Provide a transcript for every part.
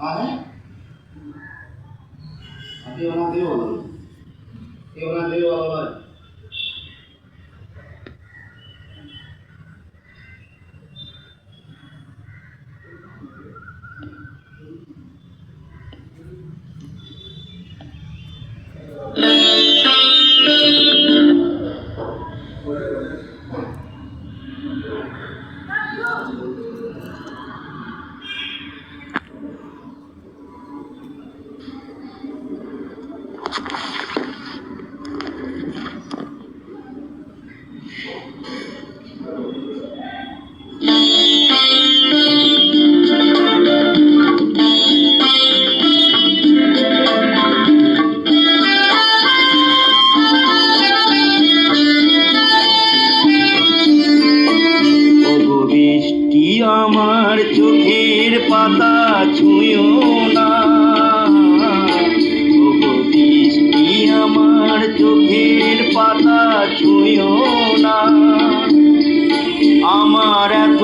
आहे देवना देवला देवना देवला আমার চোখের পাতা ছুঁয়ো না, ওগো বৃষ্টি আমার চোখের পাতা ছুঁয়ো না। আমার এত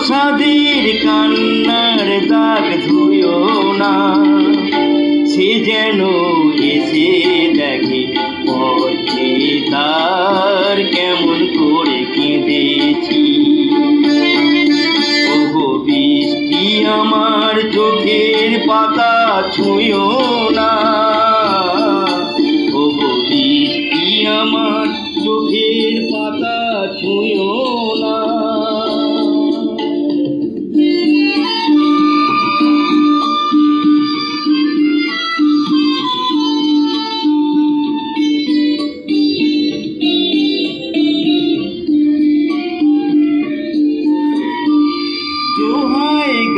সাদের কান্নার দাগ ধুয়ো না, সে যেন এসে দেখে পথে তার কেমন করে কেঁদেছি। আমার চোখের পাতা ছুঁয়ো না, ওগো বৃষ্টি আমার চোখের পাতা ছুঁয়ো না।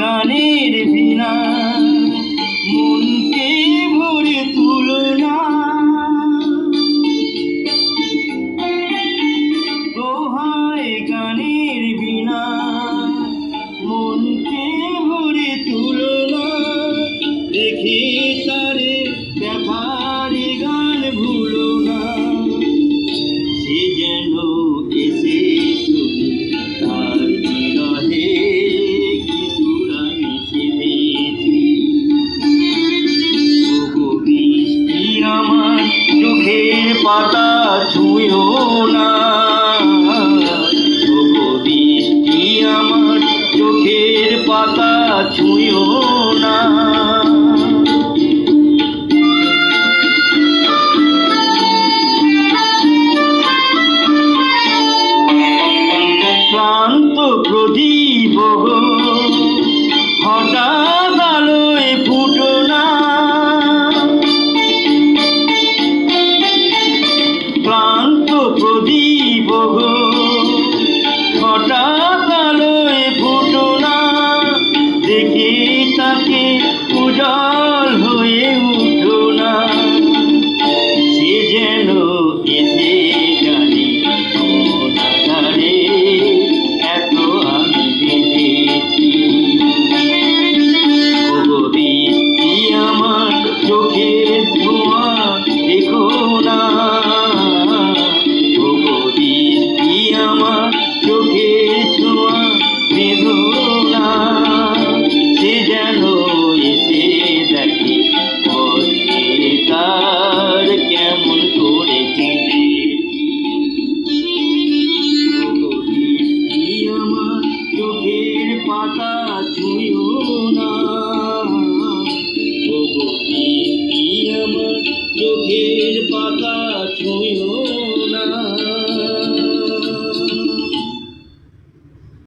গানের বিনা মনকে ভরে তুলো না, দোহায় গানের বিনা মনকে ভরে তুলো না। দেখে তারে ব্যথার গান ভুলো না, সে যেন এসে শুনি তার বিরহে চোখের পাতা ছুঁয়ো না, ওগো বৃষ্টি আমার চোখের পাতা ছুঁয়ো না। ক্লান্ত প্রদীপ গো হঠাৎ আলোয় ফুটো না, ক্লান্ত প্রদীপ গো হঠাৎ আলোয় ফুটো না। দেখে তাকে উজাল হয়ে উঠো না, সে যেন এসে জানি অনাধারে এত আমি বেঁধেছি। ওগো বৃষ্টি আমার চোখের ধোঁয়া দেখো না, ওগো বৃষ্টি আমার চোখের ছোঁয়া বেঁধো না, সে যেন এসে দেখে পথে তার কেমন করে কেঁদেছি। ওগো বৃষ্টি আমার চোখের পাতা ছুঁয়ো না, ওগো বৃষ্টি আমার চোখের পাতা